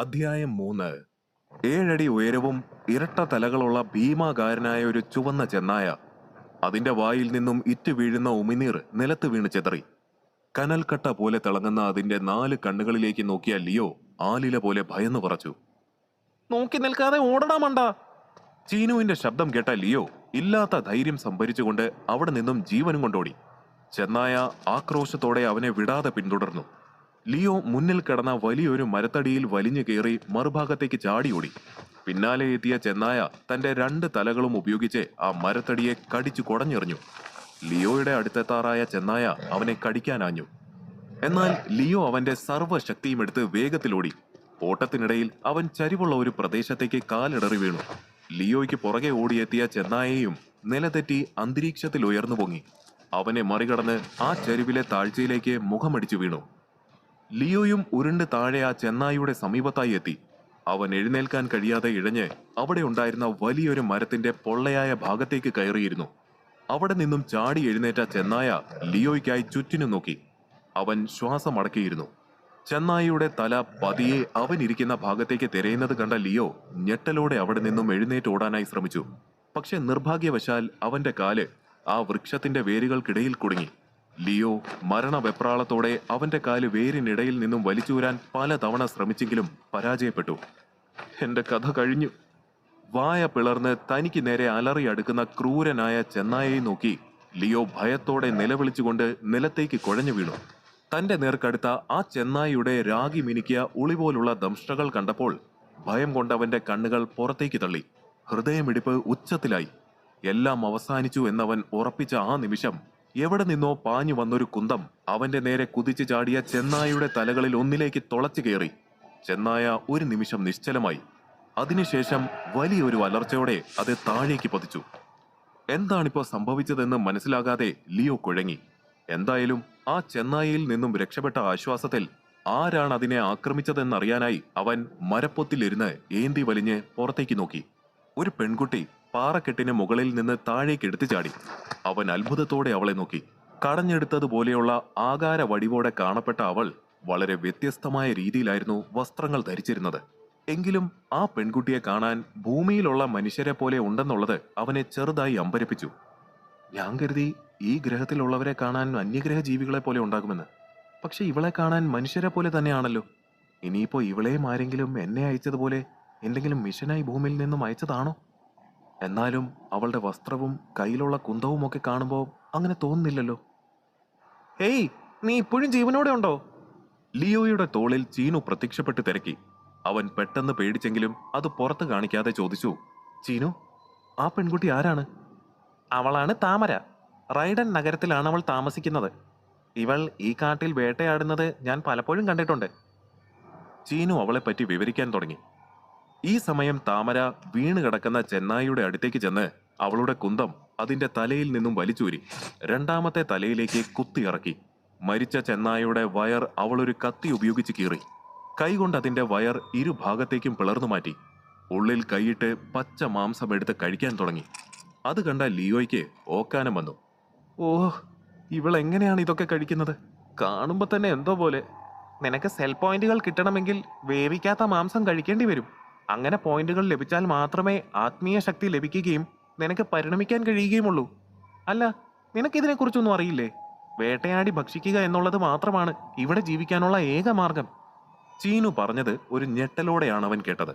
അധ്യായം 3. 7 അടി ഉയരവും ഇരട്ട തലകളുള്ള ഭീമാകാരനായ ഒരു ചുവന്ന ചെന്നായ. അതിന്റെ വായിൽ നിന്നും ഇറ്റു വീഴുന്ന ഉമിനീർ നിലത്ത് വീണ് ചെതറി. കനൽക്കട്ട പോലെ തിളങ്ങുന്ന അതിന്റെ 4 കണ്ണുകളിലേക്ക് നോക്കിയ ലിയോ ആലില പോലെ ഭയന്നു പറച്ചു. നോക്കി നിൽക്കാതെ ഓടടാ മണ്ട! ചീനുവിന്റെ ശബ്ദം കേട്ട ലിയോ ഇല്ലാത്ത ധൈര്യം സംഭരിച്ചുകൊണ്ട് അവിടെ നിന്നും ജീവനും കൊണ്ടോടി. ചെന്നായ ആക്രോശത്തോടെ അവനെ വിടാതെ പിന്തുടർന്നു. ലിയോ മുന്നിൽ കിടന്ന വലിയൊരു മരത്തടിയിൽ വലിഞ്ഞു കയറി മറുഭാഗത്തേക്ക് ചാടിയോടി. പിന്നാലെ എത്തിയ ചെന്നായ തന്റെ 2 തലകളും ഉപയോഗിച്ച് ആ മരത്തടിയെ കടിച്ചു കുടഞ്ഞെറിഞ്ഞു. ലിയോയുടെ അടുത്തെത്താറായ ചെന്നായ അവനെ കടിക്കാനാഞ്ഞു. എന്നാൽ ലിയോ അവന്റെ സർവ്വശക്തിയും എടുത്ത് വേഗത്തിലോടി. ഓട്ടത്തിനിടയിൽ അവൻ ചരിവുള്ള ഒരു പ്രദേശത്തേക്ക് കാലിടറി വീണു. ലിയോയ്ക്ക് പുറകെ ഓടിയെത്തിയ ചെന്നായയും നിലതെറ്റി അന്തരീക്ഷത്തിൽ ഉയർന്നു പൊങ്ങി. അവനെ മറികടന്ന് ആ ചരിവിലെ താഴ്ചയിലേക്ക് മുഖമടിച്ചു വീണു. ലിയോയും ഉരുണ്ട് താഴെ ആ ചെന്നായിയുടെ സമീപത്തായി എത്തി. അവൻ എഴുന്നേൽക്കാൻ കഴിയാതെ ഇഴഞ്ഞ് അവിടെ ഉണ്ടായിരുന്ന വലിയൊരു മരത്തിന്റെ പൊള്ളയായ ഭാഗത്തേക്ക് കയറിയിരുന്നു. അവിടെ നിന്നും ചാടി എഴുന്നേറ്റ ചെന്നായ ലിയോയ്ക്കായി ചുറ്റിനു നോക്കി. അവൻ ശ്വാസം അടക്കിയിരുന്നു. ചെന്നായിയുടെ തല പതിയെ അവൻ ഇരിക്കുന്ന ഭാഗത്തേക്ക് തിരയുന്നത് കണ്ട ലിയോ ഞെട്ടലോടെ അവിടെ നിന്നും എഴുന്നേറ്റ് ഓടാനായി ശ്രമിച്ചു. പക്ഷെ നിർഭാഗ്യവശാൽ അവന്റെ കാല് ആ വൃക്ഷത്തിന്റെ വേരുകൾക്കിടയിൽ കുടുങ്ങി. ലിയോ മരണവെപ്രാളത്തോടെ അവന്റെ കാല് വേരിനിടയിൽ നിന്നും വലിച്ചൂരാൻ പലതവണ ശ്രമിച്ചെങ്കിലും പരാജയപ്പെട്ടു. എന്റെ കഥ കഴിഞ്ഞു. വായ പിളർന്ന് തനിക്ക് നേരെ അലറി അടുക്കുന്ന ക്രൂരനായ ചെന്നായയെ നോക്കി ലിയോ ഭയത്തോടെ നിലവിളിച്ചുകൊണ്ട് നിലത്തേക്ക് കുഴഞ്ഞു വീണു. തന്റെ നേർക്കടുത്ത ആ ചെന്നായിയുടെ രാഗി മിനുക്കിയ ഉളിപോലുള്ള ദംഷ്ട്രകൾ കണ്ടപ്പോൾ ഭയം കൊണ്ടവന്റെ കണ്ണുകൾ പുറത്തേക്ക് തള്ളി. ഹൃദയമിടിപ്പ് ഉച്ചത്തിലായി. എല്ലാം അവസാനിച്ചു എന്നവൻ ഉറപ്പിച്ച ആ നിമിഷം എവിടെ നിന്നോ പാഞ്ഞു വന്നൊരു കുന്തം അവന്റെ നേരെ കുതിച്ചു ചാടിയ ചെന്നായയുടെ തലകളിൽ ഒന്നിലേക്ക് തുളച്ചു കയറി. ചെന്നായ ഒരു നിമിഷം നിശ്ചലമായി. അതിനുശേഷം വലിയൊരു അലർച്ചയോടെ അത് താഴേക്ക് പതിച്ചു. എന്താണിപ്പോ സംഭവിച്ചതെന്ന് മനസ്സിലാകാതെ ലിയോ കുഴങ്ങി. എന്തായാലും ആ ചെന്നായയിൽ നിന്നും രക്ഷപ്പെട്ട ആശ്വാസത്തിൽ ആരാണ് അതിനെ ആക്രമിച്ചതെന്നറിയാനായി അവൻ മരപ്പൊത്തിലിരുന്ന് ഏന്തി വലിഞ്ഞ് പുറത്തേക്ക് നോക്കി. ഒരു പെൺകുട്ടി പാറക്കെട്ടിന് മുകളിൽ നിന്ന് താഴേക്ക് എടുത്തു ചാടി. അവൻ അത്ഭുതത്തോടെ അവളെ നോക്കി. കടഞ്ഞെടുത്തതുപോലെയുള്ള ആകാര വടിവോടെ കാണപ്പെട്ട അവൾ വളരെ വ്യത്യസ്തമായ രീതിയിലായിരുന്നു വസ്ത്രങ്ങൾ ധരിച്ചിരുന്നത്. എങ്കിലും ആ പെൺകുട്ടിയെ കാണാൻ ഭൂമിയിലുള്ള മനുഷ്യരെ പോലെ ഉണ്ടെന്നുള്ളത് അവനെ ചെറുതായി അമ്പരപ്പിച്ചു. ഞാൻ കരുതി ഈ ഗ്രഹത്തിലുള്ളവരെ കാണാൻ അന്യഗ്രഹ ജീവികളെ പോലെ ഉണ്ടാകുമെന്ന്. പക്ഷെ ഇവളെ കാണാൻ മനുഷ്യരെ പോലെ തന്നെയാണല്ലോ. ഇനിയിപ്പോ ഇവളെയും ആരെങ്കിലും എന്നെ അയച്ചതുപോലെ എന്തെങ്കിലും മിഷനായി ഭൂമിയിൽ നിന്നും അയച്ചതാണോ? എന്നാലും അവളുടെ വസ്ത്രവും കയ്യിലുള്ള കുന്തവും ഒക്കെ കാണുമ്പോൾ അങ്ങനെ തോന്നുന്നില്ലല്ലോ. ഹേയ്, നീ ഇപ്പോഴും ജീവനോടെ ഉണ്ടോ? ലിയോയുടെ തോളിൽ ചീനു പ്രത്യക്ഷപ്പെട്ട് തിരക്കി. അവൻ പെട്ടെന്ന് പേടിച്ചെങ്കിലും അത് പുറത്ത് കാണിക്കാതെ ചോദിച്ചു, ചീനു, ആ പെൺകുട്ടി ആരാണ്? അവളാണ് താമര. റൈഡൻ നഗരത്തിലാണ് അവൾ താമസിക്കുന്നത്. ഇവൾ ഈ കാട്ടിൽ വേട്ടയാടുന്നത് ഞാൻ പലപ്പോഴും കണ്ടിട്ടുണ്ട്. ചീനു അവളെ പറ്റി വിവരിക്കാൻ തുടങ്ങി. ഈ സമയം താമര വീണ് കിടക്കുന്ന ചെന്നായിയുടെ അടുത്തേക്ക് ചെന്ന് അവളുടെ കുന്തം അതിന്റെ തലയിൽ നിന്നും വലിച്ചൂരി 2ാമത്തെ തലയിലേക്ക് കുത്തിയിറക്കി. മരിച്ച ചെന്നായിയുടെ വയർ അവളൊരു കത്തി ഉപയോഗിച്ച് കീറി. കൈകൊണ്ട് അതിന്റെ വയർ ഇരുഭാഗത്തേക്കും പിളർന്നു മാറ്റി. ഉള്ളിൽ കൈയിട്ട് പച്ച മാംസം എടുത്ത് കഴിക്കാൻ തുടങ്ങി. അത് കണ്ട ലിയോയ്ക്ക് ഓക്കാനം വന്നു. ഓഹ്, ഇവളെങ്ങനെയാണ് ഇതൊക്കെ കഴിക്കുന്നത്? കാണുമ്പോ തന്നെ എന്തോ പോലെ. നിനക്ക് സെൽ പോയിന്റുകൾ കിട്ടണമെങ്കിൽ വേവിക്കാത്ത മാംസം കഴിക്കേണ്ടി വരും. അങ്ങനെ പോയിന്റുകൾ ലഭിച്ചാൽ മാത്രമേ ആത്മീയ ശക്തി ലഭിക്കുകയും നിനക്ക് പരിണമിക്കാൻ കഴിയുകയുമുള്ളൂ. അല്ല, നിനക്കിതിനെക്കുറിച്ചൊന്നും അറിയില്ലേ? വേട്ടയാടി ഭക്ഷിക്കുക എന്നുള്ളത് മാത്രമാണ് ഇവിടെ ജീവിക്കാനുള്ള ഏക മാർഗം. ചീനു പറഞ്ഞത് ഒരു ഞെട്ടലോടെയാണ് അവൻ കേട്ടത്.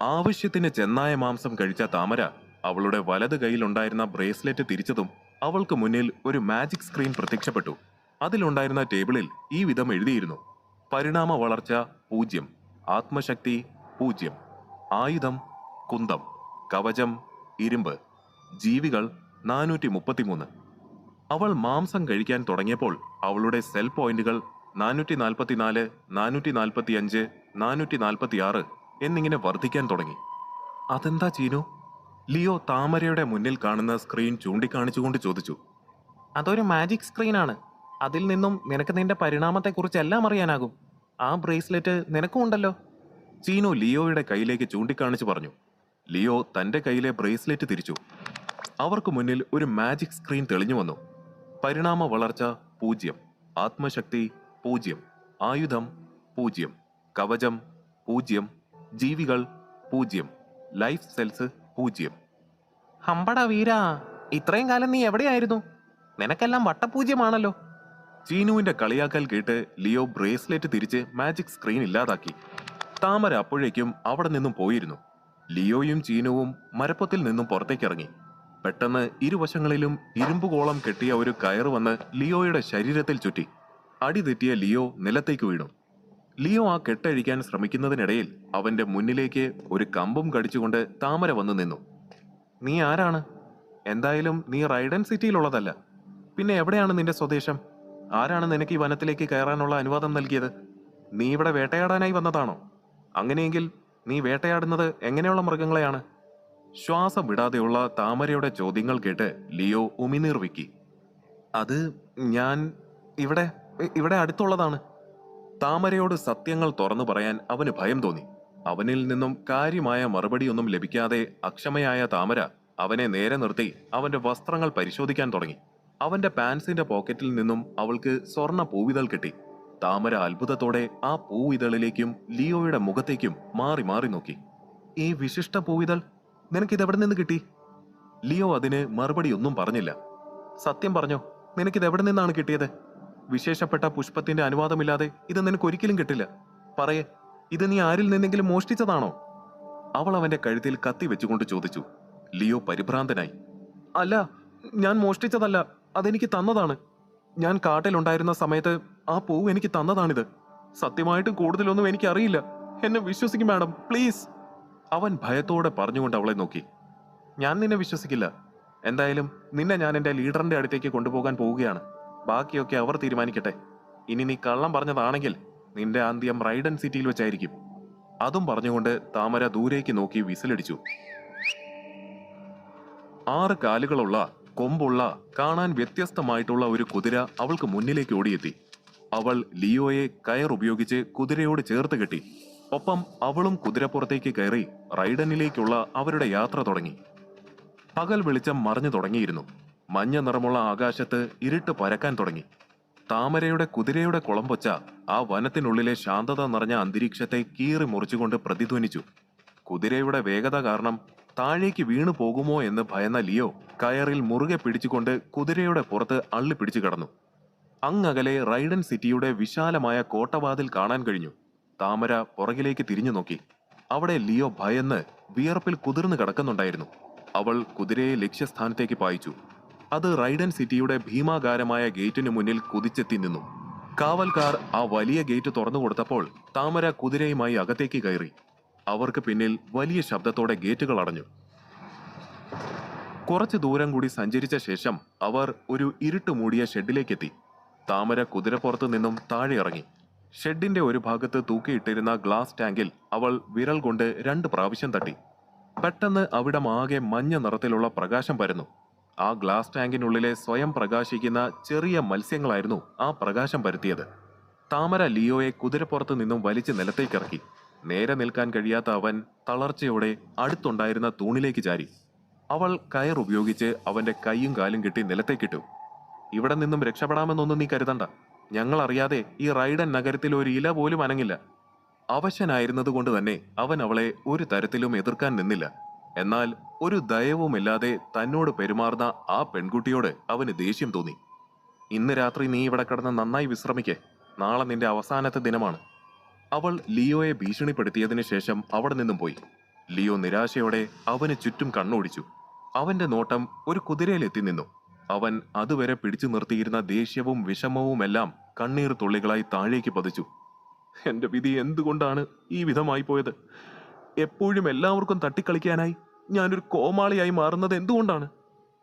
ആവശ്യത്തിന് ചെന്നായ മാംസം കഴിച്ച താമര അവളുടെ വലത് കൈയിലുണ്ടായിരുന്ന ബ്രേസ്ലെറ്റ് തിരിച്ചതും അവൾക്ക് മുന്നിൽ ഒരു മാജിക് സ്ക്രീൻ പ്രത്യക്ഷപ്പെട്ടു. അതിലുണ്ടായിരുന്ന ടേബിളിൽ ഈ വിധം എഴുതിയിരുന്നു: പരിണാമ വളർച്ച 0, ആത്മശക്തി 0, ആയുധം കുന്തം, കവചം ഇരുമ്പ്, ജീവികൾ 433. അവൾ മാംസം കഴിക്കാൻ തുടങ്ങിയപ്പോൾ അവളുടെ സെൽ പോയിന്റുകൾ 444, 445, 446 എന്നിങ്ങനെ വർദ്ധിക്കാൻ തുടങ്ങി. അതെന്താ ചീനു? ലിയോ താമരയുടെ മുന്നിൽ കാണുന്ന സ്ക്രീൻ ചൂണ്ടിക്കാണിച്ചുകൊണ്ട് ചോദിച്ചു. അതൊരു മാജിക് സ്ക്രീനാണ്. അതിൽ നിന്നും നിനക്ക് നിന്റെ പരിണാമത്തെക്കുറിച്ച് എല്ലാം അറിയാനാകും. ആ ബ്രേസ്ലെറ്റ് നിനക്കും ഉണ്ടല്ലോ. ചീനു ലിയോയുടെ കയ്യിലേക്ക് ചൂണ്ടിക്കാണിച്ചു പറഞ്ഞു. ലിയോ തന്റെ കയ്യിലെ ബ്രേസ്ലെറ്റ് തിരിച്ചു. അവർക്ക് മുന്നിൽ ഒരു മാജിക് സ്ക്രീൻ തെളിഞ്ഞു വന്നു. പരിണാമ വളർച്ച 0, ആത്മശക്തി 0, ആയുധം 0, കവചം 0, ജീവികൾ 0, ലൈഫ് സെൽസ് 0. ഹമ്പടാ വീരാ, ഇത്രയും കാലം നീ എവിടെയായിരുന്നു? നിനക്കെല്ലാം വട്ടപൂജ്യമാണല്ലോ. ചീനുവിന്റെ കളിയാക്കൽ കേട്ട് ലിയോ ബ്രേസ്ലെറ്റ് തിരിച്ച് മാജിക് സ്ക്രീൻ ഇല്ലാതാക്കി. താമര അപ്പോഴേക്കും അവിടെ നിന്നും പോയിരുന്നു. ലിയോയും ചീനുവും മരപ്പൊത്തിൽ നിന്നും പുറത്തേക്കിറങ്ങി. പെട്ടെന്ന് ഇരുവശങ്ങളിലും ഇരുമ്പുകോളം കെട്ടിയ ഒരു കയറ് വന്ന് ലിയോയുടെ ശരീരത്തിൽ ചുറ്റി. അടി തെറ്റിയ ലിയോ നിലത്തേക്ക് വീണു. ലിയോ ആ കെട്ടഴിക്കാൻ ശ്രമിക്കുന്നതിനിടയിൽ അവന്റെ മുന്നിലേക്ക് ഒരു കമ്പും കടിച്ചുകൊണ്ട് താമര വന്നു നിന്നു. നീ ആരാണ്? എന്തായാലും നീ റൈഡൻ സിറ്റിയിലുള്ളതല്ല. പിന്നെ എവിടെയാണ് നിന്റെ സ്വദേശം? ആരാണ് നിനക്ക് ഈ വനത്തിലേക്ക് കയറാനുള്ള അനുവാദം നൽകിയത്? നീ ഇവിടെ വേട്ടയാടാനായി വന്നതാണോ? അങ്ങനെയെങ്കിൽ നീ വേട്ടയാടുന്നത് എങ്ങനെയുള്ള മൃഗങ്ങളെയാണ്? ശ്വാസം വിടാതെയുള്ള താമരയുടെ ചോദ്യങ്ങൾ കേട്ട് ലിയോ ഉമിനീർ വിക്കി. അത് ഞാൻ ഇവിടെ ഇവിടെ അടുത്തുള്ളതാണ്. താമരയോട് സത്യങ്ങൾ തുറന്നു പറയാൻ അവന് ഭയം തോന്നി. അവനിൽ നിന്നും കാര്യമായ മറുപടിയൊന്നും ലഭിക്കാതെ അക്ഷമയായ താമര അവനെ നേരെ നിർത്തി അവന്റെ വസ്ത്രങ്ങൾ പരിശോധിക്കാൻ തുടങ്ങി. അവന്റെ പാൻസിന്റെ പോക്കറ്റിൽ നിന്നും അവൾക്ക് സ്വർണ്ണ പൂവിതൾ കിട്ടി. താമര അത്ഭുതത്തോടെ ആ പൂവിതളിലേക്കും ലിയോയുടെ മുഖത്തേക്കും മാറി മാറി നോക്കി. ഈ വിശിഷ്ട പൂവിതൾ നിനക്കിതെവിടെ നിന്ന് കിട്ടി? ലിയോ അതിന് മറുപടി ഒന്നും പറഞ്ഞില്ല. സത്യം പറഞ്ഞോ, നിനക്കിതെവിടെ നിന്നാണ് കിട്ടിയത്? വിശേഷപ്പെട്ട പുഷ്പത്തിന്റെ അനുവാദമില്ലാതെ ഇത് നിനക്ക് ഒരിക്കലും കിട്ടില്ല. പറയേ, ഇത് നീ ആരിൽ നിന്നെങ്കിലും മോഷ്ടിച്ചതാണോ? അവൾ അവന്റെ കഴുത്തിൽ കത്തി വെച്ചുകൊണ്ട് ചോദിച്ചു. ലിയോ പരിഭ്രാന്തനായി. അല്ല, ഞാൻ മോഷ്ടിച്ചതല്ല, അതെനിക്ക് തന്നതാണ്. ഞാൻ കാട്ടിലുണ്ടായിരുന്ന സമയത്ത് ആ പൂവ് എനിക്ക് തന്നതാണിത്. സത്യമായിട്ടും കൂടുതലൊന്നും എനിക്കറിയില്ല. എന്നെ വിശ്വസിക്കും മാഡം, പ്ലീസ്. അവൻ ഭയത്തോടെ പറഞ്ഞുകൊണ്ട് അവളെ നോക്കി. ഞാൻ നിന്നെ വിശ്വസിക്കില്ല. എന്തായാലും നിന്നെ ഞാൻ എന്റെ ലീഡറിന്റെ അടുത്തേക്ക് കൊണ്ടുപോകാൻ പോവുകയാണ്. ബാക്കിയൊക്കെ അവർ തീരുമാനിക്കട്ടെ. ഇനി നീ കള്ളം പറഞ്ഞതാണെങ്കിൽ നിന്റെ അന്ത്യം റൈഡൻ സിറ്റിയിൽ വെച്ചായിരിക്കും. അതും പറഞ്ഞുകൊണ്ട് താമര ദൂരേക്ക് നോക്കി വിസിലടിച്ചു. 6 കാലുകളുള്ള, കൊമ്പുള്ള, കാണാൻ വ്യത്യസ്തമായിട്ടുള്ള ഒരു കുതിര അവൾക്ക് മുന്നിലേക്ക് ഓടിയെത്തി. അവൾ ലിയോയെ കയർ ഉപയോഗിച്ച് കുതിരയോട് ചേർത്ത് കെട്ടി. ഒപ്പം അവളും കുതിരപ്പുറത്തേക്ക് കയറി റൈഡനിലേക്കുള്ള അവരുടെ യാത്ര തുടങ്ങി. പകൽ വെളിച്ചം മറഞ്ഞു തുടങ്ങിയിരുന്നു. മഞ്ഞ നിറമുള്ള ആകാശത്ത് ഇരുട്ട് പരക്കാൻ തുടങ്ങി. താമരയുടെ കുതിരയുടെ കുളമ്പൊച്ച ആ വനത്തിനുള്ളിലെ ശാന്തത നിറഞ്ഞ അന്തരീക്ഷത്തെ കീറി മുറിച്ചുകൊണ്ട് പ്രതിധ്വനിച്ചു. കുതിരയുടെ വേഗത കാരണം താഴേക്ക് വീണു പോകുമോ എന്ന് ഭയന്ന ലിയോ കയറിൽ മുറുകെ പിടിച്ചുകൊണ്ട് കുതിരയുടെ പുറത്ത് അള്ളി പിടിച്ചു കിടന്നു. അങ്ങകലെ റൈഡൻ സിറ്റിയുടെ വിശാലമായ കോട്ടവാതിൽ കാണാൻ കഴിഞ്ഞു. താമര പുറകിലേക്ക് തിരിഞ്ഞു നോക്കി. അവിടെ ലിയോ ഭയന്ന് വിയർപ്പിൽ കുതിർന്നു കിടക്കുന്നുണ്ടായിരുന്നു. അവൾ കുതിരയെ ലക്ഷ്യസ്ഥാനത്തേക്ക് പായിച്ചു. അത് റൈഡൻ സിറ്റിയുടെ ഭീമാകാരമായ ഗേറ്റിന് മുന്നിൽ കുതിച്ചെത്തി നിന്നു. കാവൽക്കാർ ആ വലിയ ഗേറ്റ് തുറന്നു കൊടുത്തപ്പോൾ താമര കുതിരയുമായി അകത്തേക്ക് കയറി. അവർക്ക് പിന്നിൽ വലിയ ശബ്ദത്തോടെ ഗേറ്റുകൾ അടഞ്ഞു. കുറച്ചു ദൂരം കൂടി സഞ്ചരിച്ച ശേഷം അവർ ഒരു ഇരുട്ട് മൂടിയ ഷെഡിലേക്കെത്തി. താമര കുതിരപ്പുറത്തു നിന്നും താഴെ ഇറങ്ങി. ഷെഡിന്റെ ഒരു ഭാഗത്ത് തൂക്കിയിട്ടിരുന്ന ഗ്ലാസ് ടാങ്കിൽ അവൾ വിരൽ കൊണ്ട് 2 പ്രാവശ്യം തട്ടി. പെട്ടെന്ന് അവിടം ആകെ മഞ്ഞ നിറത്തിലുള്ള പ്രകാശം പരന്നു. ആ ഗ്ലാസ് ടാങ്കിനുള്ളിലെ സ്വയം പ്രകാശിക്കുന്ന ചെറിയ മത്സ്യങ്ങളായിരുന്നു ആ പ്രകാശം പരത്തിയത്. താമര ലിയോയെ കുതിരപ്പുറത്ത് നിന്നും വലിച്ച് നിലത്തേക്കിറക്കി. നേരെ നിൽക്കാൻ കഴിയാത്ത അവൻ തളർച്ചയോടെ അടുത്തുണ്ടായിരുന്ന തൂണിലേക്ക് ചാരി. അവൾ കയർ ഉപയോഗിച്ച് അവന്റെ കൈയും കാലും കെട്ടി നിലത്തേക്കിട്ടു. ഇവിടെ നിന്നും രക്ഷപ്പെടാമെന്നൊന്നും നീ കരുതണ്ട. ഞങ്ങൾ അറിയാതെ ഈ റൈഡൻ നഗരത്തിൽ ഒരു ഇല പോലും അനങ്ങില്ല. അവശനായിരുന്നതുകൊണ്ട് തന്നെ അവൻ അവളെ ഒരു തരത്തിലും എതിർക്കാൻ നിന്നില്ല. എന്നാൽ ഒരു ദയവുമില്ലാതെ തന്നോട് പെരുമാറുന്ന ആ പെൺകുട്ടിയോട് അവന് ദേഷ്യം തോന്നി. ഇന്ന് രാത്രി നീ ഇവിടെ കിടന്ന് നന്നായി വിശ്രമിക്കേ. നാളെ നിന്റെ അവസാനത്തെ ദിനമാണ്. അവൾ ലിയോയെ ഭീഷണിപ്പെടുത്തിയതിനു ശേഷം അവിടെ നിന്നും പോയി. ലിയോ നിരാശയോടെ അവന് ചുറ്റും കണ്ണോടിച്ചു. അവന്റെ നോട്ടം ഒരു കുതിരയിലെത്തി നിന്നു. അവൻ അതുവരെ പിടിച്ചു നിർത്തിയിരുന്ന ദേഷ്യവും വിഷമവുമെല്ലാം കണ്ണീർ തുള്ളികളായി താഴേക്ക് പതിച്ചു. എന്റെ വിധി എന്തുകൊണ്ടാണ് ഈ വിധമായി പോയത്? എപ്പോഴും എല്ലാവർക്കും തട്ടിക്കളിക്കാനായി ഞാനൊരു കോമാളിയായി മാറുന്നത് എന്തുകൊണ്ടാണ്?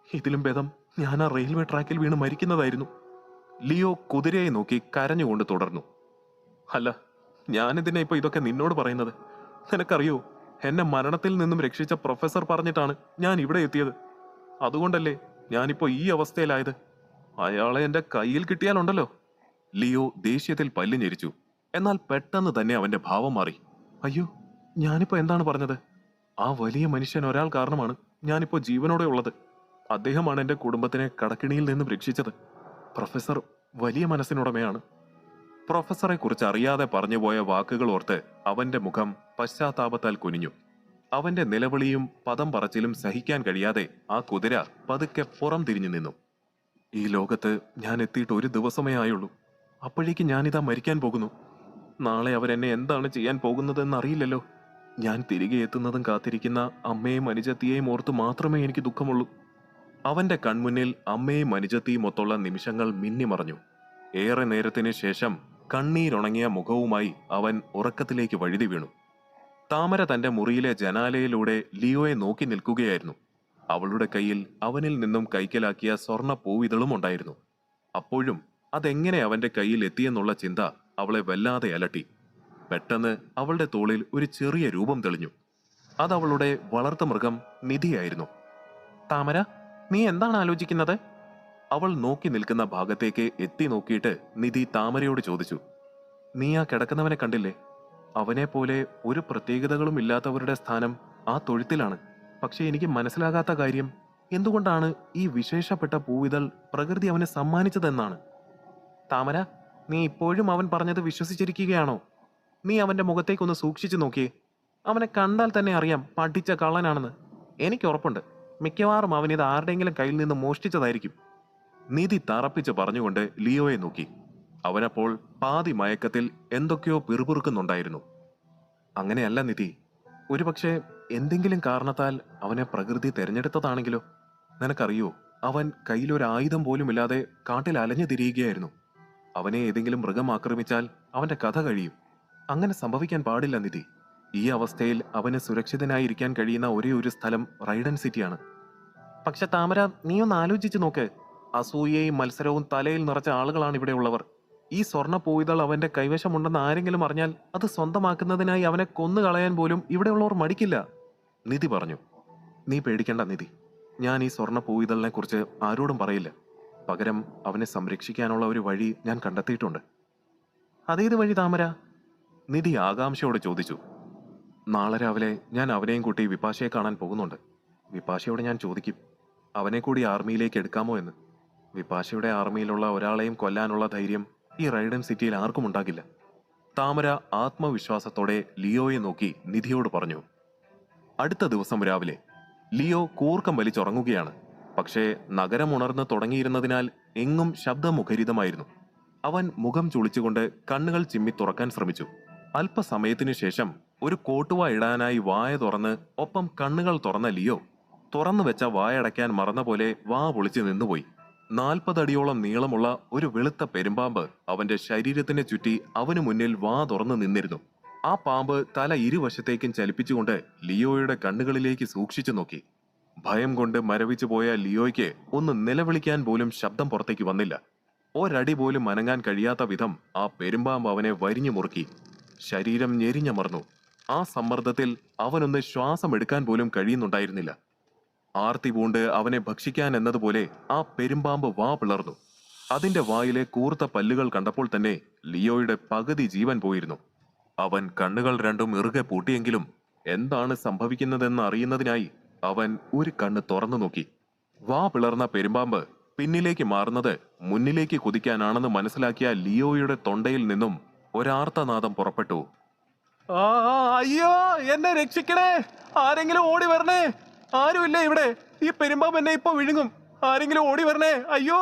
ഇതിലും ഭേദം ഞാൻ ആ റെയിൽവേ ട്രാക്കിൽ വീണ് മരിക്കുന്നതായിരുന്നു. ലിയോ കുതിരയെ നോക്കി കരഞ്ഞുകൊണ്ട് തുടർന്നു. അല്ല, ഞാനിതിനെ ഇപ്പൊ ഇതൊക്കെ നിന്നോട് പറയുന്നത്? നിനക്കറിയോ, എന്നെ മരണത്തിൽ നിന്നും രക്ഷിച്ച പ്രൊഫസർ പറഞ്ഞിട്ടാണ് ഞാൻ ഇവിടെ എത്തിയത്. അതുകൊണ്ടല്ലേ ഞാനിപ്പോ ഈ അവസ്ഥയിലായത്. അയാളെ എന്റെ കയ്യിൽ കിട്ടിയാലുണ്ടല്ലോ. ലിയോ ദേഷ്യത്തിൽ പല്ല് ഞെരിച്ചു. എന്നാൽ പെട്ടെന്ന് തന്നെ അവന്റെ ഭാവം മാറി. അയ്യോ, ഞാനിപ്പോ എന്താണ് പറഞ്ഞത്? ആ വലിയ മനുഷ്യൻ ഒരാൾ കാരണമാണ് ഞാനിപ്പോ ജീവനോടെ ഉള്ളത്. അദ്ദേഹമാണ് എന്റെ കുടുംബത്തിനെ കടക്കിണിയിൽ നിന്നും രക്ഷിച്ചത്. പ്രൊഫസർ വലിയ മനസ്സിനുടമയാണ്. പ്രൊഫസറെ കുറിച്ച് അറിയാതെ പറഞ്ഞുപോയ വാക്കുകൾ ഓർത്ത് അവന്റെ മുഖം പശ്ചാത്താപത്താൽ കുനിഞ്ഞു. അവന്റെ നിലവിളിയും പദം പറച്ചിലും സഹിക്കാൻ കഴിയാതെ ആ കുതിര പതുക്കെ പുറം തിരിഞ്ഞു നിന്നു. ഈ ലോകത്ത് ഞാൻ എത്തിയിട്ട് ഒരു ദിവസമേ ആയുള്ളൂ. അപ്പോഴേക്ക് ഞാനിതാ മരിക്കാൻ പോകുന്നു. നാളെ അവരെന്നെ എന്താണ് ചെയ്യാൻ പോകുന്നതെന്ന് അറിയില്ലല്ലോ. ഞാൻ തിരികെ എത്തുന്നതും കാത്തിരിക്കുന്ന അമ്മയെയും അനുജത്തിയെയും ഓർത്ത് മാത്രമേ എനിക്ക് ദുഃഖമുള്ളൂ. അവന്റെ കൺമുന്നിൽ അമ്മയും അനുജത്തിയും ഒത്തുള്ള നിമിഷങ്ങൾ മിന്നിമറഞ്ഞു. ഏറെ നേരത്തിന് ശേഷം കണ്ണീരുണങ്ങിയ മുഖവുമായി അവൻ ഉറക്കത്തിലേക്ക് വഴുതി വീണു. താമര തന്റെ മുറിയിലെ ജനാലയിലൂടെ ലിയോയെ നോക്കി നിൽക്കുകയായിരുന്നു. അവളുടെ കയ്യിൽ അവനിൽ നിന്നും കൈക്കലാക്കിയ സ്വർണ്ണ പൂവിതളും ഉണ്ടായിരുന്നു. അപ്പോഴും അതെങ്ങനെ അവന്റെ കയ്യിൽ എത്തിയെന്നുള്ള ചിന്ത അവളെ വല്ലാതെ അലട്ടി. പെട്ടെന്ന് അവളുടെ തോളിൽ ഒരു ചെറിയ രൂപം തെളിഞ്ഞു. അതവളുടെ വളർത്തുമൃഗം നിധിയായിരുന്നു. താമര, നീ എന്താണ് ആലോചിക്കുന്നത്? അവൾ നോക്കി നിൽക്കുന്ന ഭാഗത്തേക്ക് എത്തി നോക്കിയിട്ട് നിധി താമരയോട് ചോദിച്ചു. നീ ആ കിടക്കുന്നവനെ കണ്ടില്ലേ? അവനെ പോലെ ഒരു പ്രത്യേകതകളും ഇല്ലാത്തവരുടെ സ്ഥാനം ആ തൊഴുത്തിലാണ്. പക്ഷെ എനിക്ക് മനസ്സിലാകാത്ത കാര്യം എന്തുകൊണ്ടാണ് ഈ വിശേഷപ്പെട്ട പൂവിതൾ പ്രകൃതി അവനെ സമ്മാനിച്ചതെന്നാണ്. താമര, നീ ഇപ്പോഴും അവൻ പറഞ്ഞത് വിശ്വസിച്ചിരിക്കുകയാണോ? നീ അവന്റെ മുഖത്തേക്കൊന്ന് സൂക്ഷിച്ചു നോക്കിയേ. അവനെ കണ്ടാൽ തന്നെ അറിയാം പഠിച്ച കള്ളനാണെന്ന്. എനിക്ക് ഉറപ്പുണ്ട്, മിക്കവാറും അവൻ ഇത് ആരുടെയെങ്കിലും കയ്യിൽ നിന്ന് മോഷ്ടിച്ചതായിരിക്കും. നിധി തറപ്പിച്ച് പറഞ്ഞുകൊണ്ട് ലിയോയെ നോക്കി. അവനപ്പോൾ പാതി മയക്കത്തിൽ എന്തൊക്കെയോ പിറുപിറുക്കുന്നുണ്ടായിരുന്നു. അങ്ങനെയല്ല നിധി, ഒരുപക്ഷെ എന്തെങ്കിലും കാരണത്താൽ അവനെ പ്രകൃതി തെരഞ്ഞെടുത്തതാണെങ്കിലോ? നിനക്കറിയോ, അവൻ കയ്യിലൊരായുധം പോലുമില്ലാതെ കാട്ടിൽ അലഞ്ഞു തിരിയുകയായിരുന്നു. അവനെ ഏതെങ്കിലും മൃഗം ആക്രമിച്ചാൽ അവന്റെ കഥ കഴിയും. അങ്ങനെ സംഭവിക്കാൻ പാടില്ല നിധി. ഈ അവസ്ഥയിൽ അവന് സുരക്ഷിതനായിരിക്കാൻ കഴിയുന്ന ഒരേ ഒരു സ്ഥലം റൈഡൻ സിറ്റിയാണ്. പക്ഷെ താമര, നീ ഒന്ന് ആലോചിച്ചു നോക്ക്. അസൂയയും മത്സരവും തലയിൽ നിറച്ച ആളുകളാണ് ഇവിടെ ഉള്ളവർ. ഈ സ്വർണ്ണ പൂവിതൾ അവന്റെ കൈവശമുണ്ടെന്ന് ആരെങ്കിലും അറിഞ്ഞാൽ അത് സ്വന്തമാക്കുന്നതിനായി അവനെ കൊന്നുകളയാൻ പോലും ഇവിടെയുള്ളവർ മടിക്കില്ല. നിധി പറഞ്ഞു. നീ പേടിക്കേണ്ട നിധി, ഞാൻ ഈ സ്വർണ്ണ പൂവിതളിനെ കുറിച്ച് ആരോടും പറയില്ല. പകരം അവനെ സംരക്ഷിക്കാനുള്ള ഒരു വഴി ഞാൻ കണ്ടെത്തിയിട്ടുണ്ട്. അതേത് വഴി താമര? നിധി ആകാംക്ഷയോട് ചോദിച്ചു. നാളെ രാവിലെ ഞാൻ അവനെയും കൂട്ടി വിപാശയെ കാണാൻ പോകുന്നുണ്ട്. വിപാശയോട് ഞാൻ ചോദിക്കും അവനെ കൂടി ആർമിയിലേക്ക് എടുക്കാമോ എന്ന്. വിപാശയുടെ ആർമിയിലുള്ള ഒരാളെയും കൊല്ലാനുള്ള ധൈര്യം ഈ റൈഡൻ സിറ്റിയിൽ ആർക്കും ഉണ്ടാകില്ല. താമര ആത്മവിശ്വാസത്തോടെ ലിയോയെ നോക്കി നിധിയോട് പറഞ്ഞു. അടുത്ത ദിവസം രാവിലെ ലിയോ കൂർക്കം വലിച്ചുറങ്ങുകയാണ്. പക്ഷേ നഗരം ഉണർന്ന് തുടങ്ങിയിരുന്നതിനാൽ എങ്ങും ശബ്ദമുഖരിതമായിരുന്നു. അവൻ മുഖം ചുളിച്ചുകൊണ്ട് കണ്ണുകൾ ചിമ്മി തുറക്കാൻ ശ്രമിച്ചു. അല്പസമയത്തിനു ശേഷം ഒരു കോട്ടുവ ഇടാനായി വായ തുറന്ന് ഒപ്പം കണ്ണുകൾ തുറന്ന ലിയോ തുറന്നു വെച്ച വായടയ്ക്കാൻ മറന്ന പോലെ വാ പൊളിച്ച് നിന്നുപോയി. 40 അടിയോളം നീളമുള്ള ഒരു വെളുത്ത പെരുമ്പാമ്പ് അവന്റെ ശരീരത്തിനെ ചുറ്റി അവനു മുന്നിൽ വാ തുറന്നു നിന്നിരുന്നു. ആ പാമ്പ് തല ഇരുവശത്തേക്കും ചലിപ്പിച്ചുകൊണ്ട് ലിയോയുടെ കണ്ണുകളിലേക്ക് സൂക്ഷിച്ചു നോക്കി. ഭയം കൊണ്ട് മരവിച്ചു പോയ ലിയോയ്ക്ക് ഒന്ന് നിലവിളിക്കാൻ പോലും ശബ്ദം പുറത്തേക്ക് വന്നില്ല. ഒരടി പോലും അനങ്ങാൻ കഴിയാത്ത വിധം ആ പെരുമ്പാമ്പ് അവനെ വരിഞ്ഞു മുറുക്കി. ശരീരം ഞെരിഞ്ഞമർന്നു. ആ സമ്മർദ്ദത്തിൽ അവനൊന്ന് ശ്വാസം എടുക്കാൻ പോലും കഴിയുന്നുണ്ടായിരുന്നില്ല. ആർത്തി പൂണ്ട് അവനെ ഭക്ഷിക്കാൻ എന്നതുപോലെ ആ പെരുമ്പാമ്പ് വാ പിളർന്നു. അതിന്റെ വായിലെ കൂർത്ത പല്ലുകൾ കണ്ടപ്പോൾ തന്നെ ലിയോയുടെ പകുതി ജീവൻ പോയിരുന്നു. അവൻ കണ്ണുകൾ രണ്ടും ഇറുകെ പൂട്ടിയെങ്കിലും എന്താണ് സംഭവിക്കുന്നതെന്ന് അറിയുന്നതിനായി അവൻ ഒരു കണ്ണ് തുറന്നു നോക്കി. വാ പിളർന്ന പെരുമ്പാമ്പ് പിന്നിലേക്ക് മാറുന്നത് മുന്നിലേക്ക് കുതിക്കാനാണെന്ന് മനസ്സിലാക്കിയ ലിയോയുടെ തൊണ്ടയിൽ നിന്നും ഒരാർത്തനാദം പുറപ്പെട്ടു. അയ്യോ, എന്നെ രക്ഷിക്കണേ! ആരെങ്കിലും ഓടി വരണേ! ആരുമില്ല ഇവിടെ! ഈ പെരുമ്പാമ്പ് എന്നെ ഇപ്പൊ വിഴുങ്ങും! ആരെങ്കിലും ഓടി വരണേ! അയ്യോ!